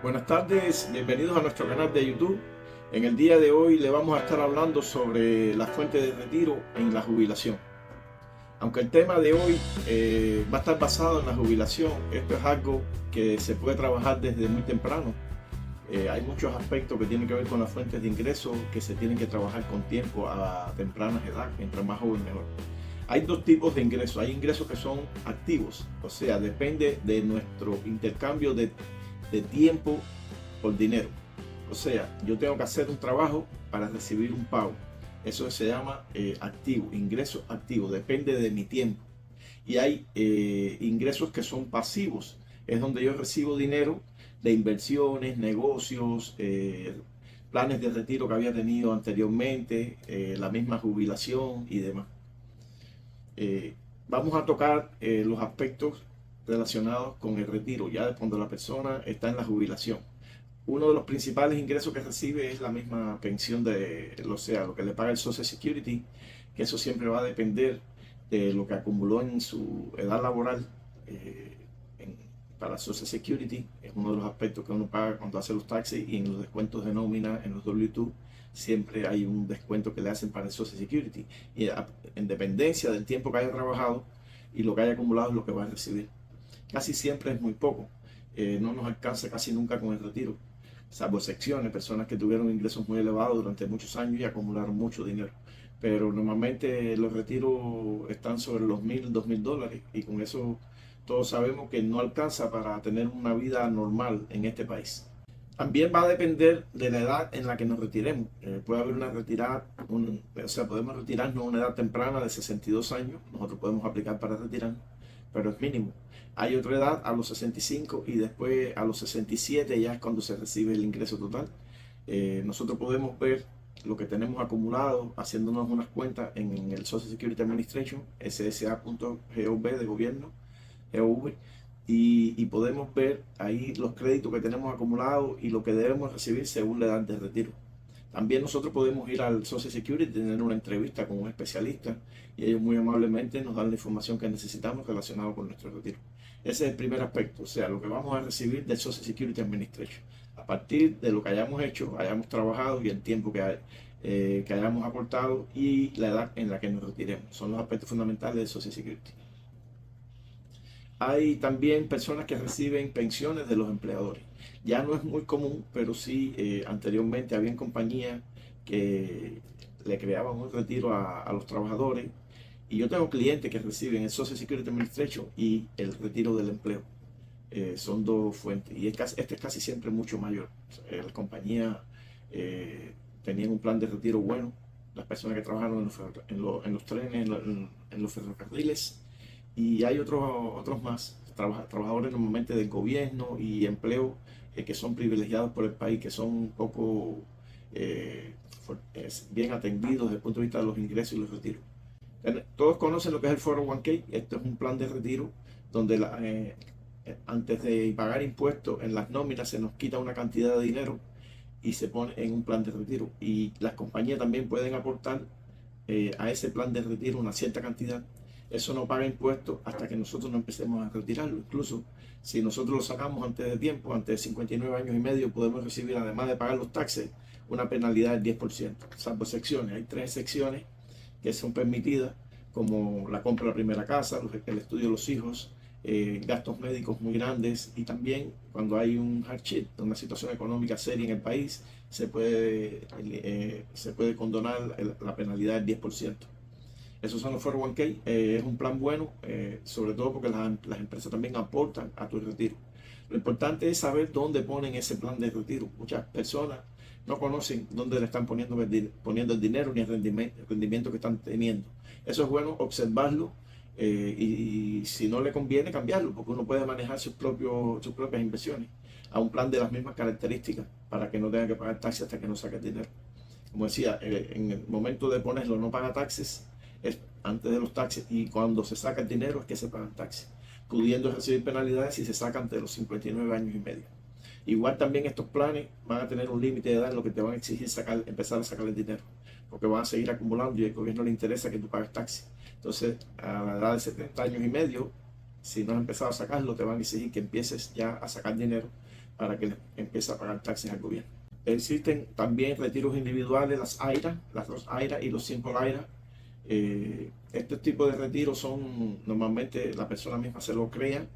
Buenas tardes, bienvenidos a nuestro canal de YouTube. En el día de hoy le vamos a estar hablando sobre la fuente de retiro en la jubilación. Aunque el tema de hoy va a estar basado en la jubilación, esto es algo que se puede trabajar desde muy temprano. Hay muchos aspectos que tienen que ver con las fuentes de ingresos que se tienen que trabajar con tiempo a tempranas edad, mientras más joven mejor. Hay dos tipos de ingresos. Hay ingresos que son activos, o sea, depende de nuestro intercambio de tiempo por dinero. O sea, yo tengo que hacer un trabajo para recibir un pago. Eso se llama activo, ingreso activo, depende de mi tiempo. Y hay ingresos que son pasivos, es donde yo recibo dinero de inversiones, negocios, planes de retiro que había tenido anteriormente, la misma jubilación y demás. Vamos a tocar los aspectos relacionados con el retiro, ya cuando la persona está en la jubilación. Uno de los principales ingresos que recibe es la misma pensión o sea, lo que le paga el Social Security, que eso siempre va a depender de lo que acumuló en su edad laboral para Social Security. Es uno de los aspectos que uno paga cuando hace los taxes, y en los descuentos de nómina, en los W2, siempre hay un descuento que le hacen para el Social Security. Y en dependencia del tiempo que haya trabajado y lo que haya acumulado es lo que va a recibir. Casi siempre es muy poco. No nos alcanza casi nunca con el retiro, salvo excepciones, personas que tuvieron ingresos muy elevados durante muchos años y acumularon mucho dinero. Pero normalmente los retiros están sobre los $1,000, $2,000, y con eso todos sabemos que no alcanza para tener una vida normal en este país. También va a depender de la edad en la que nos retiremos. Puede haber una retirada, o sea, podemos retirarnos a una edad temprana de 62 años, nosotros podemos aplicar para retirarnos, pero es mínimo. Hay otra edad a los 65, y después a los 67 ya es cuando se recibe el ingreso total. Nosotros podemos ver lo que tenemos acumulado haciéndonos unas cuentas en el Social Security Administration, ssa.gov de gobierno, GOV, y podemos ver ahí los créditos que tenemos acumulados y lo que debemos recibir según la edad de retiro. También nosotros podemos ir al Social Security, tener una entrevista con un especialista, y ellos muy amablemente nos dan la información que necesitamos relacionada con nuestro retiro. Ese es el primer aspecto, o sea, lo que vamos a recibir del Social Security Administration, a partir de lo que hayamos hecho, hayamos trabajado y el tiempo que hayamos aportado y la edad en la que nos retiremos. Son los aspectos fundamentales del Social Security. Hay también personas que reciben pensiones de los empleadores. Ya no es muy común, pero sí anteriormente había compañías que le creaban un retiro a los trabajadores. Y yo tengo clientes que reciben el Social Security Administration y el retiro del empleo. Son dos fuentes. Y este es casi siempre mucho mayor. Las compañías tenían un plan de retiro bueno. Las personas que trabajaron en los trenes, en los ferrocarriles. Y hay otros más, trabajadores normalmente del gobierno y empleo, que son privilegiados por el país, que son un poco bien atendidos desde el punto de vista de los ingresos y los retiros. Todos conocen lo que es el 401k. Esto es un plan de retiro donde antes de pagar impuestos en las nóminas se nos quita una cantidad de dinero y se pone en un plan de retiro. Y las compañías también pueden aportar a ese plan de retiro una cierta cantidad. Eso no paga impuestos hasta que nosotros no empecemos a retirarlo. Incluso si nosotros lo sacamos antes de tiempo, antes de 59 años y medio, podemos recibir, además de pagar los taxes, una penalidad del 10%, salvo secciones. Hay 3 secciones que son permitidas, como la compra de la primera casa, el estudio de los hijos, gastos médicos muy grandes, y también cuando hay un hardship, una situación económica seria en el país, se puede condonar la penalidad del 10%. Esos son los 401k. Es un plan bueno, sobre todo porque las empresas también aportan a tu retiro. Lo importante es saber dónde ponen ese plan de retiro. Muchas personas no conocen dónde le están poniendo el dinero ni el rendimiento que están teniendo. Eso es bueno observarlo, y si no le conviene, cambiarlo, porque uno puede manejar sus propias inversiones a un plan de las mismas características para que no tenga que pagar taxes hasta que no saque el dinero. Como decía, en el momento de ponerlo no paga taxes, es antes de los taxes, y cuando se saca el dinero es que se pagan taxes, pudiendo recibir penalidades si se sacan antes de los 59 años y medio. Igual también estos planes van a tener un límite de edad en lo que te van a exigir empezar a sacar el dinero, porque van a seguir acumulando y al gobierno le interesa que tú pagues taxes. Entonces, a la edad de 70 años y medio, si no has empezado a sacarlo, te van a exigir que empieces ya a sacar dinero para que empiece a pagar taxes al gobierno. Existen también retiros individuales, las AIRA, las dos AIRA y los Simple AIRA. Este tipo de retiros son normalmente la persona misma se lo crea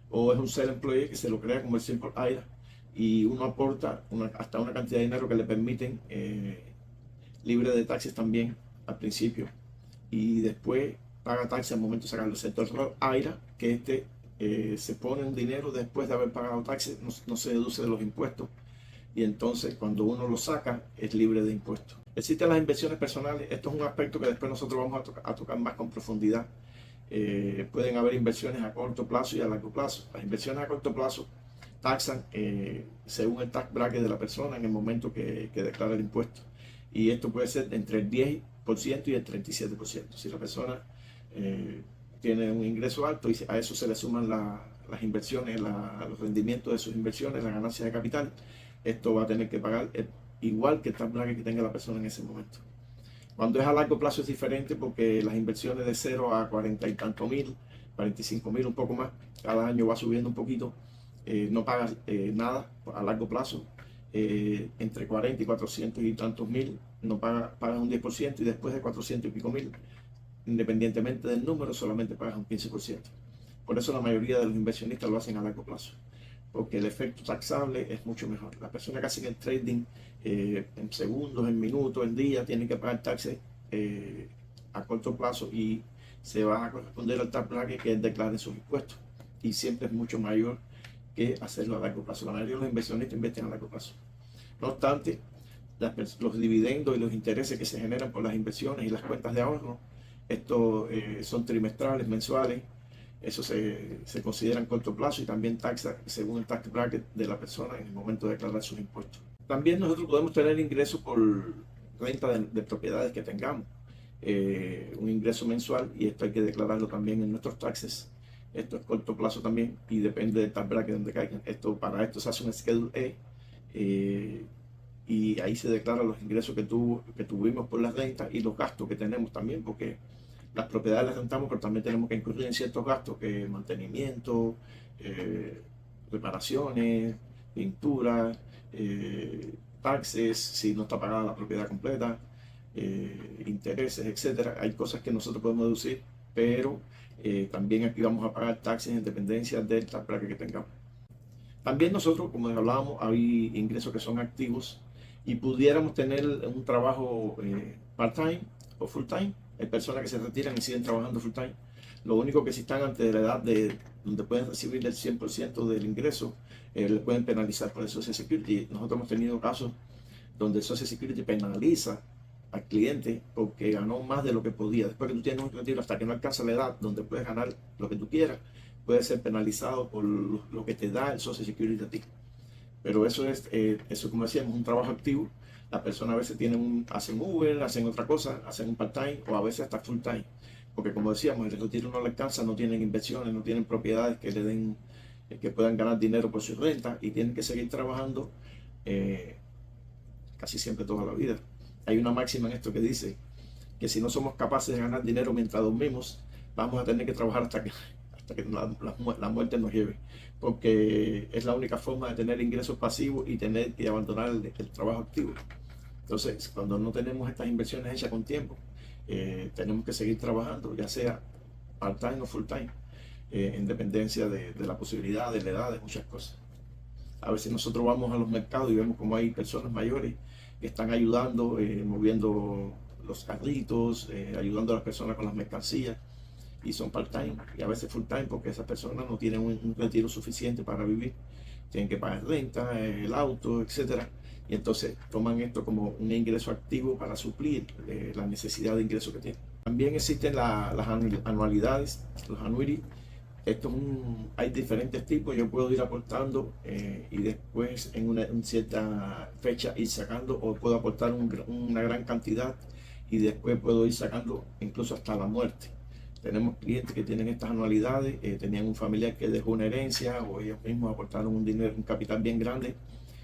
o es un self-employed que se lo crea como el Simple AIRA y uno aporta hasta una cantidad de dinero que le permiten libre de taxes también al principio y después paga taxes al momento de sacarlo, excepto el Roth AIRA, que se pone un dinero después de haber pagado taxes, no se deduce de los impuestos y entonces cuando uno lo saca es libre de impuestos. Existen las inversiones personales, esto es un aspecto que después nosotros vamos a tocar más con profundidad. Pueden haber inversiones a corto plazo y a largo plazo. Las inversiones a corto plazo taxan según el tax bracket de la persona en el momento que declara el impuesto. Y esto puede ser entre el 10% y el 37%. Si la persona tiene un ingreso alto y a eso se le suman las inversiones, los rendimientos de sus inversiones, las ganancias de capital, esto va a tener que pagar igual que el tax bracket que tenga la persona en ese momento. Cuando es a largo plazo es diferente porque las inversiones de 0 a 40 y tantos mil, 45 mil, un poco más, cada año va subiendo un poquito, no pagas nada a largo plazo. Entre 40 y 400 y tantos mil, no pagas un 10% y después de 400 y pico mil, independientemente del número, solamente pagas un 15%. Por eso la mayoría de los inversionistas lo hacen a largo plazo, porque el efecto taxable es mucho mejor. Las personas que hacen el trading en segundos, en minutos, en días, tienen que pagar taxes a corto plazo y se va a corresponder al tax bracket que declaren sus impuestos. Y siempre es mucho mayor que hacerlo a largo plazo. La mayoría de los inversionistas invierten a largo plazo. No obstante, los dividendos y los intereses que se generan por las inversiones y las cuentas de ahorro, estos son trimestrales, mensuales. Eso se considera en corto plazo y también taxa según el tax bracket de la persona en el momento de declarar sus impuestos. También nosotros podemos tener ingresos por renta de propiedades que tengamos, un ingreso mensual, y esto hay que declararlo también en nuestros taxes. Esto es corto plazo también y depende del tax bracket donde caigan. Para esto se hace un Schedule E y ahí se declaran los ingresos que tuvimos por las rentas y los gastos que tenemos también, porque las propiedades las rentamos, pero también tenemos que incurrir en ciertos gastos, que mantenimiento, reparaciones, pintura, taxes, si no está pagada la propiedad completa, intereses, etcétera. Hay cosas que nosotros podemos deducir, pero también aquí vamos a pagar taxes en dependencia del tax bracket que tengamos. También nosotros, como hablábamos, hay ingresos que son activos y pudiéramos tener un trabajo part-time o full-time. Hay personas que se retiran y siguen trabajando full-time. Lo único que si están antes de la edad donde pueden recibir el 100% del ingreso, les pueden penalizar por el Social Security. Nosotros hemos tenido casos donde el Social Security penaliza al cliente porque ganó más de lo que podía. Después que tú tienes un retiro, hasta que no alcanza la edad donde puedes ganar lo que tú quieras, puedes ser penalizado por lo que te da el Social Security a ti. Pero eso como decíamos, un trabajo activo. Las personas a veces hacen Uber, hacen otra cosa, hacen un part-time o a veces hasta full-time. Porque como decíamos, el retiro no le alcanza, no tienen inversiones, no tienen propiedades que puedan ganar dinero por su renta y tienen que seguir trabajando casi siempre toda la vida. Hay una máxima en esto que dice que si no somos capaces de ganar dinero mientras dormimos, vamos a tener que trabajar hasta que la muerte nos lleve, porque es la única forma de tener ingresos pasivos y tener que abandonar el trabajo activo. Entonces, cuando no tenemos estas inversiones hechas con tiempo, tenemos que seguir trabajando, ya sea part-time o full-time, en dependencia de la posibilidad, de la edad, de muchas cosas. A veces nosotros vamos a los mercados y vemos como hay personas mayores que están ayudando, moviendo los carritos, ayudando a las personas con las mercancías, y son part-time y a veces full-time porque esas personas no tienen un retiro suficiente para vivir, tienen que pagar renta, el auto, etcétera, y entonces toman esto como un ingreso activo para suplir la necesidad de ingreso que tienen. También existen las anualidades, los annuities. Hay diferentes tipos. Yo puedo ir aportando y después en cierta fecha ir sacando, o puedo aportar una gran cantidad y después puedo ir sacando incluso hasta la muerte. Tenemos clientes que tienen estas anualidades, tenían un familiar que dejó una herencia o ellos mismos aportaron un capital bien grande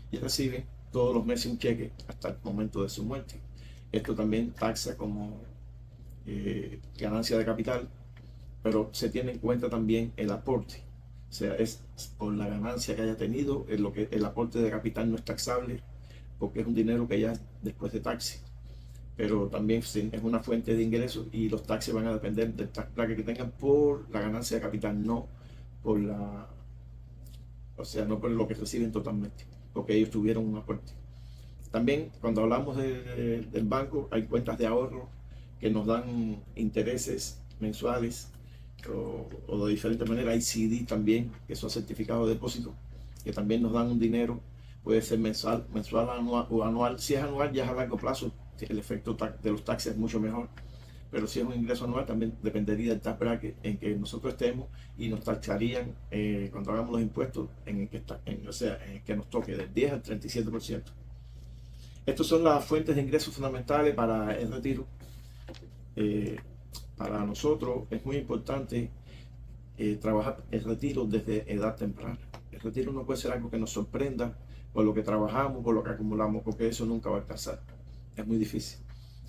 y reciben todos los meses un cheque hasta el momento de su muerte. Esto también taxa como ganancia de capital, pero se tiene en cuenta también el aporte. O sea, es por la ganancia que haya tenido, es lo que el aporte de capital no es taxable, porque es un dinero que ya es después de taxi, pero también es una fuente de ingresos y los taxes van a depender del tax bracket que tengan por la ganancia de capital, no por la, o sea, no por lo que reciben totalmente, porque ellos tuvieron un aporte. También cuando hablamos del banco, hay cuentas de ahorro que nos dan intereses mensuales o de diferentes maneras. Hay CD también, que son certificados de depósito, que también nos dan un dinero, puede ser mensual, anual o anual. Si es anual ya es a largo plazo, el efecto de los taxes es mucho mejor, pero si es un ingreso anual también dependería del tax bracket en que nosotros estemos y nos taxarían cuando hagamos los impuestos en el que o sea, en el que nos toque del 10 al 37%. Estas son las fuentes de ingresos fundamentales para el retiro. Para nosotros es muy importante trabajar el retiro desde edad temprana. El retiro no puede ser algo que nos sorprenda por lo que trabajamos, por lo que acumulamos, porque eso nunca va a alcanzar. Es muy difícil.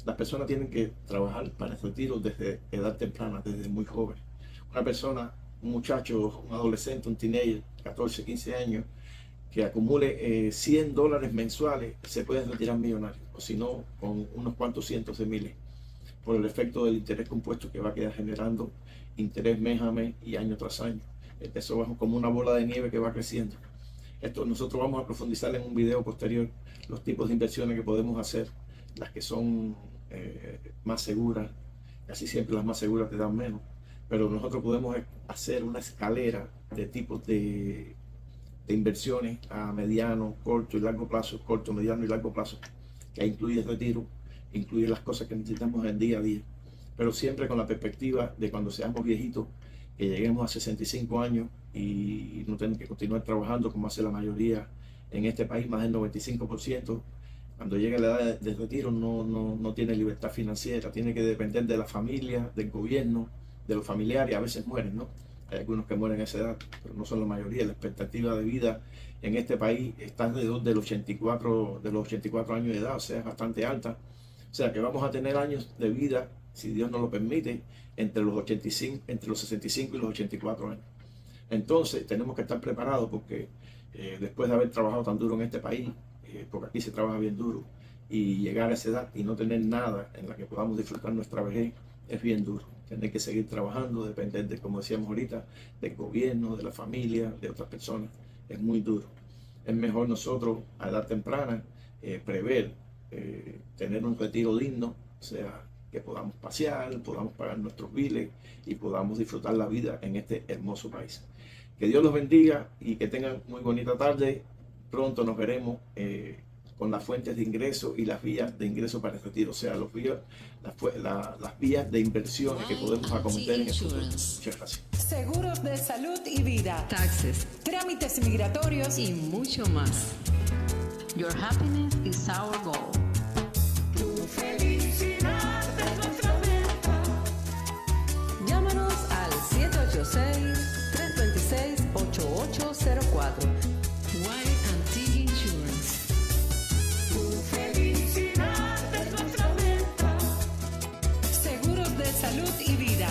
Las personas tienen que trabajar para el retiro desde edad temprana, desde muy joven. Una persona, un muchacho, un adolescente, un teenager, 14, 15 años, que acumule $100 mensuales, se puede retirar millonario, o si no, con unos cuantos cientos de miles, por el efecto del interés compuesto que va a quedar generando interés mes a mes y año tras año. Eso es como una bola de nieve que va creciendo. Esto nosotros vamos a profundizar en un video posterior, los tipos de inversiones que podemos hacer, las que son más seguras. Casi siempre las más seguras te dan menos, pero nosotros podemos hacer una escalera de tipos de inversiones a mediano, corto y largo plazo, corto, mediano y largo plazo, que incluye el retiro, incluye las cosas que necesitamos en el día a día, pero siempre con la perspectiva de cuando seamos viejitos, que lleguemos a 65 años y no tenemos que continuar trabajando como hace la mayoría en este país, más del 95%. Cuando llegue la edad del retiro no tiene libertad financiera, tiene que depender de la familia, del gobierno, de los familiares, a veces mueren, ¿no? Hay algunos que mueren a esa edad, pero no son la mayoría. La expectativa de vida en este país está alrededor de los 84 años de edad, o sea, es bastante alta. O sea, que vamos a tener años de vida, si Dios nos lo permite, entre los 65 y los 84 años. Entonces, tenemos que estar preparados porque después de haber trabajado tan duro en este país, porque aquí se trabaja bien duro, y llegar a esa edad y no tener nada en la que podamos disfrutar nuestra vejez, es bien duro. Tener que seguir trabajando, depender de, como decíamos ahorita, del gobierno, de la familia, de otras personas, es muy duro. Es mejor nosotros a edad temprana prever, tener un retiro digno, o sea, que podamos pasear, podamos pagar nuestros biles y podamos disfrutar la vida en este hermoso país. Que Dios los bendiga y que tengan muy bonita tarde. Pronto nos veremos con las fuentes de ingreso y las vías de ingreso para el retiro, o sea, las vías de inversiones que podemos acometer en el futuro. Muchas gracias. Seguros de salud y vida, Taxes trámites migratorios y mucho más. Your happiness is our goal. Tu felicidad es nuestra meta. Llámanos al 786-326-8804. Y&T Insurance. Tu felicidad es nuestra meta. Seguros de salud y vida.